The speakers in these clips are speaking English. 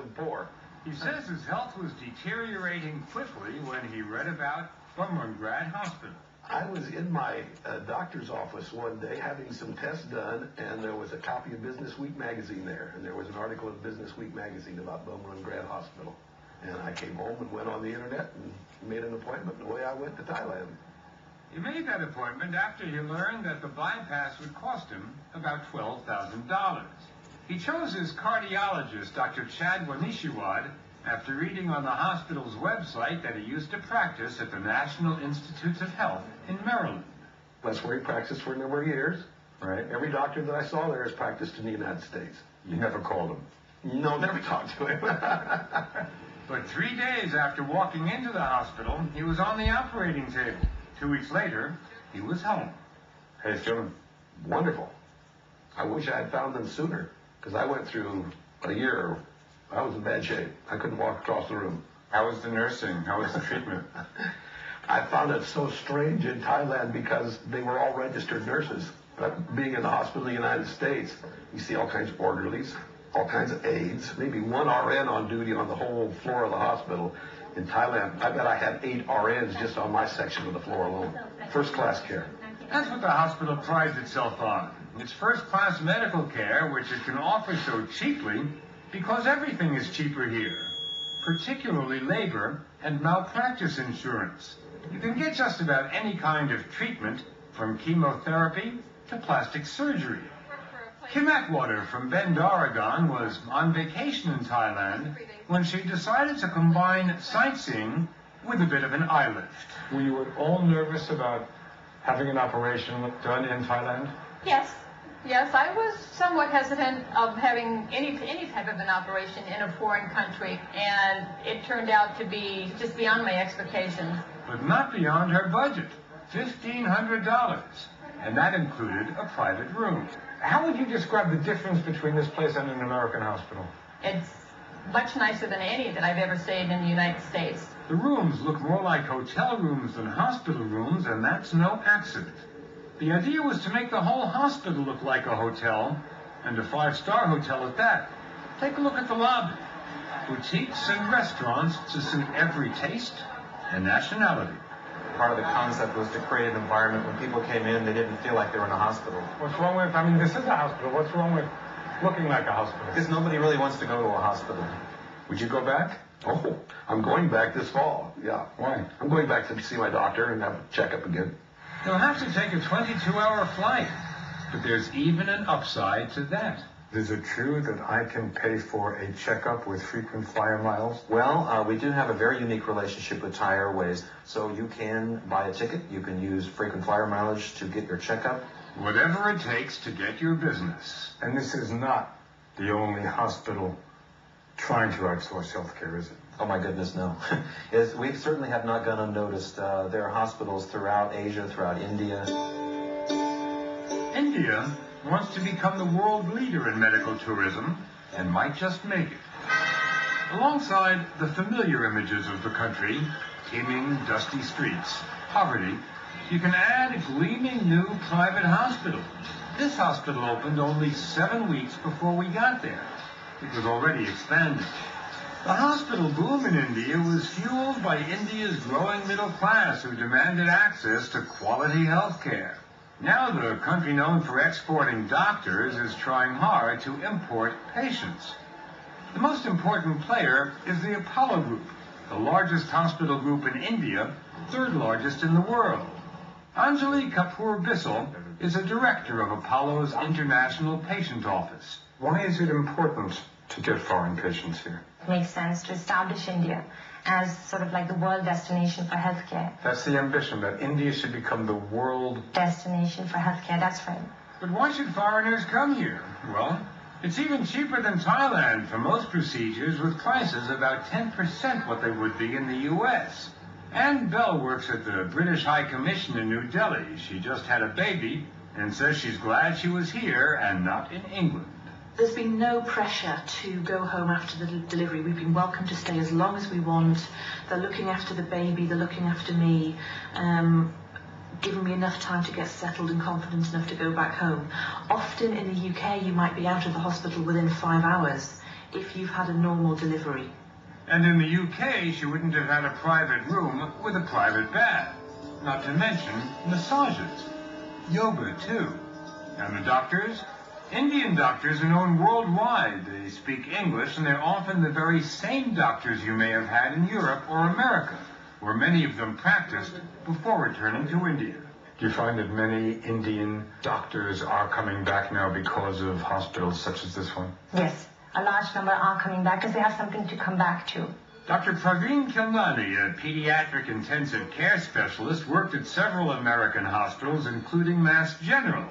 and poor. He says his health was deteriorating quickly when he read about Bumrungrad Hospital. I was in my doctor's office one day having some tests done, and there was a copy of Business Week magazine there, and there was an article in Business Week magazine about Bumrungrad Hospital. And I came home and went on the internet and made an appointment, and away I went to Thailand. He made that appointment after he learned that the bypass would cost him about $12,000. He chose his cardiologist, Dr. Chad Wanishiwad, after reading on the hospital's website that he used to practice at the National Institutes of Health in Maryland. That's where he practiced for a number of years. Right. Every doctor that I saw there has practiced in the United States. You never called him? No, never talked to him. But 3 days after walking into the hospital, he was on the operating table. 2 weeks later, he was home. How you feeling? Wonderful. I wish I had found them sooner, because I went through a year. I was in bad shape. I couldn't walk across the room. How was the nursing? How was the treatment? I found it so strange in Thailand because they were all registered nurses. But being in the hospital in the United States, you see all kinds of orderlies, all kinds of aides, maybe one RN on duty on the whole floor of the hospital. In Thailand, I bet I had 8 RNs just on my section of the floor alone. First-class care. That's what the hospital prides itself on. It's first-class medical care, which it can offer so cheaply because everything is cheaper here, particularly labor and malpractice insurance. You can get just about any kind of treatment, from chemotherapy to plastic surgery. Kim Atwater from Bend, Oregon, was on vacation in Thailand when she decided to combine sightseeing with a bit of an eye lift. Were you at all nervous about having an operation done in Thailand? Yes. Yes, I was somewhat hesitant of having any type of an operation in a foreign country, and it turned out to be just beyond my expectations. But not beyond her budget, $1,500, and that included a private room. How would you describe the difference between this place and an American hospital? It's much nicer than any that I've ever stayed in the United States. The rooms look more like hotel rooms than hospital rooms, and that's no accident. The idea was to make the whole hospital look like a hotel, and a 5-star hotel at that. Take a look at the lobby. Boutiques and restaurants to suit every taste and nationality. Part of the concept was to create an environment when people came in, they didn't feel like they were in a hospital. What's wrong with, I mean, this is a hospital. What's wrong with looking like a hospital? Because nobody really wants to go to a hospital. Would you go back? Oh, I'm going back this fall, yeah. Why? I'm going back to see my doctor and have a checkup again. You'll have to take a 22-hour flight, but there's even an upside to that. Is it true that I can pay for a checkup with frequent flyer miles? Well, we do have a very unique relationship with Thai Airways. So you can buy a ticket, you can use frequent flyer mileage to get your checkup. Whatever it takes to get your business. And this is not the only hospital trying to outsource healthcare, is it? Oh my goodness, no. We certainly have not gone unnoticed. There are hospitals throughout Asia, throughout India. India wants to become the world leader in medical tourism and might just make it. Alongside the familiar images of the country, teeming, dusty streets, poverty, you can add a gleaming new private hospital. This hospital opened only 7 weeks before we got there. It was already expanding. The hospital boom in India was fueled by India's growing middle class who demanded access to quality health care. Now the country known for exporting doctors is trying hard to import patients. The most important player is the Apollo Group, the largest hospital group in India, 3rd largest in the world. Anjali Kapoor Bissell is a director of Apollo's International Patient Office. Why is it important to get foreign patients here? It makes sense to establish India as sort of like the world destination for healthcare. That's the ambition, that India should become the world destination for healthcare, that's right. But why should foreigners come here? Well, it's even cheaper than Thailand for most procedures, with prices about 10% what they would be in the U.S. Anne Bell works at the British High Commission in New Delhi. She just had a baby and says she's glad she was here and not in England. There's been no pressure to go home after the delivery. We've been welcome to stay as long as we want. They're looking after the baby, they're looking after me, giving me enough time to get settled and confident enough to go back home. Often in the UK, you might be out of the hospital within 5 hours. if you've had a normal delivery. And in the UK, she wouldn't have had a private room with a private bath. Not to mention massages. Yoga, too. And the doctors? Indian doctors are known worldwide. They speak English, and they're often the very same doctors you may have had in Europe or America, where many of them practiced before returning to India. Do you find that many Indian doctors are coming back now because of hospitals such as this one? Yes, a large number are coming back because they have something to come back to. Dr. Praveen Kilnani, a pediatric intensive care specialist, worked at several American hospitals, including Mass General.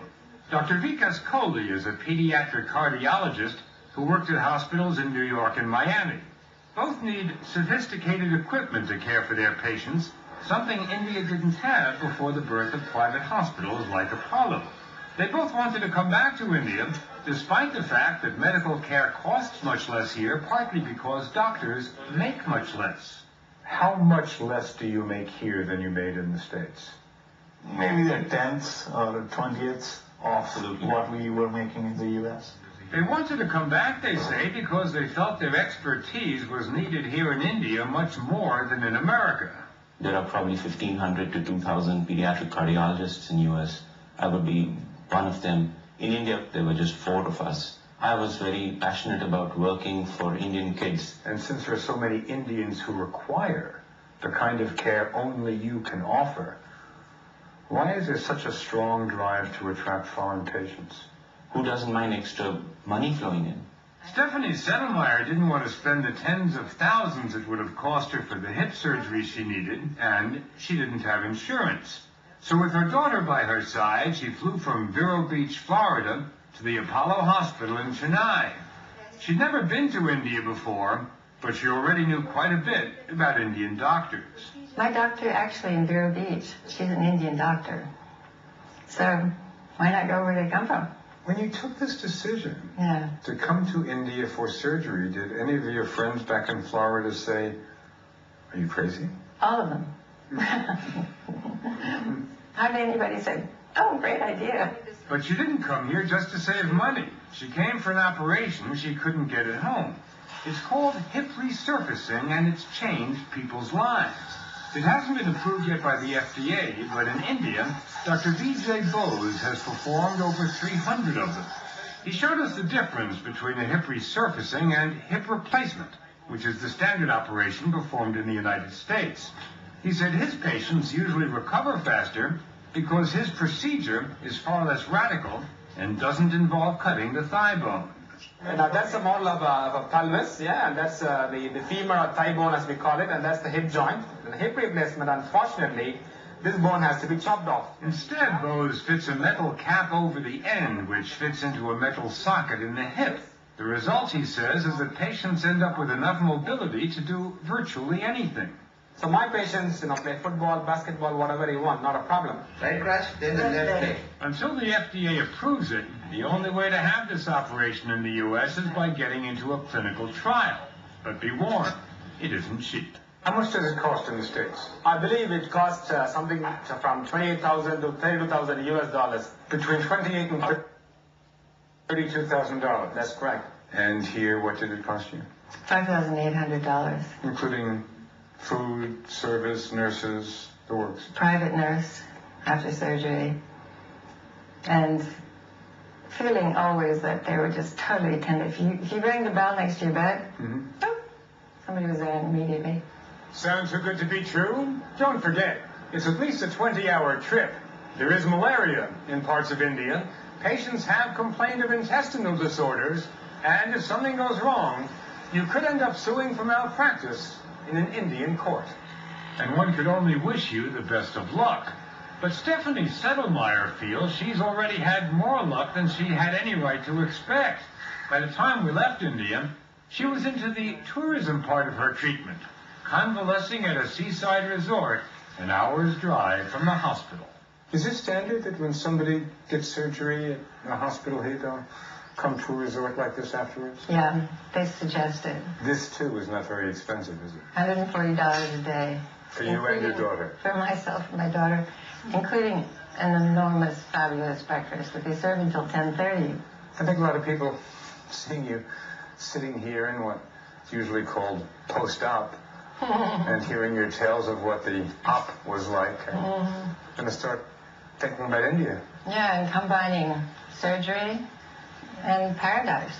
Dr. Vikas Kohli is a pediatric cardiologist who worked at hospitals in New York and Miami. Both need sophisticated equipment to care for their patients, something India didn't have before the birth of private hospitals like Apollo. They both wanted to come back to India, despite the fact that medical care costs much less here, partly because doctors make much less. How much less do you make here than you made in the States? Maybe the 10th or 20th of what we were making in the U.S. They wanted to come back, they say, because they felt their expertise was needed here in India much more than in America. There are probably 1,500 to 2,000 pediatric cardiologists in U.S. I would be one of them. In India, there were just 4 of us. I was very passionate about working for Indian kids. And since there are so many Indians who require the kind of care only you can offer, why is there such a strong drive to attract foreign patients? Who doesn't mind extra money flowing in? Stephanie Settlemeyer didn't want to spend the tens of thousands it would have cost her for the hip surgery she needed, and she didn't have insurance. So with her daughter by her side, she flew from Vero Beach, Florida, to the Apollo Hospital in Chennai. She'd never been to India before, but she already knew quite a bit about Indian doctors. My doctor actually in Vero Beach, she's an Indian doctor. So why not go where they come from? When you took this decision Yeah. to come to India for surgery, did any of your friends back in Florida say, "Are you crazy?" All of them. Hardly anybody said, "Oh, great idea." But she didn't come here just to save money. She came for an operation she couldn't get at home. It's called hip resurfacing, and it's changed people's lives. It hasn't been approved yet by the FDA, but in India, Dr. Vijay Bose has performed over 300 of them. He showed us the difference between a hip resurfacing and hip replacement, which is the standard operation performed in the United States. He said his patients usually recover faster because his procedure is far less radical and doesn't involve cutting the thigh bone. Now that's a model of a pelvis, yeah, and that's the femur or thigh bone as we call it, and that's the hip joint. And the hip replacement, unfortunately, this bone has to be chopped off. Instead, Bose fits a metal cap over the end, which fits into a metal socket in the hip. The result, he says, is that patients end up with enough mobility to do virtually anything. So my patients, play football, basketball, whatever you want, not a problem. Right, Crash? Then the left leg. Until the FDA approves it, the only way to have this operation in the U.S. is by getting into a clinical trial. But be warned, it isn't cheap. How much does it cost in the States? I believe it costs something from $28,000 to $32,000 US dollars. Between $28,000 and $32,000. That's correct. And here, what did it cost you? $5,800. Including food, service, nurses, the works. Private nurse after surgery. And feeling always that they were just totally attentive. If you rang the bell next to your bed, oh, somebody was there immediately. Sounds too good to be true? Don't forget, it's at least a 20-hour trip. There is malaria in parts of India. Patients have complained of intestinal disorders, and if something goes wrong, you could end up suing for malpractice in an Indian court. And one could only wish you the best of luck. But Stephanie Settlemeyer feels she's already had more luck than she had any right to expect. By the time we left India, she was into the tourism part of her treatment, convalescing at a seaside resort an hour's drive from the hospital. Is it standard that when somebody gets surgery at a hospital here, they'll come to a resort like this afterwards? Yeah, they suggest it. This, too, is not very expensive, is it? $140 a day. For you and your daughter? For myself and my daughter, including an enormous, fabulous breakfast that they serve until 10:30. I think a lot of people seeing you sitting here in what's usually called post-op and hearing your tales of what the op was like, I'm going to start thinking about India. Yeah, and combining surgery and paradise.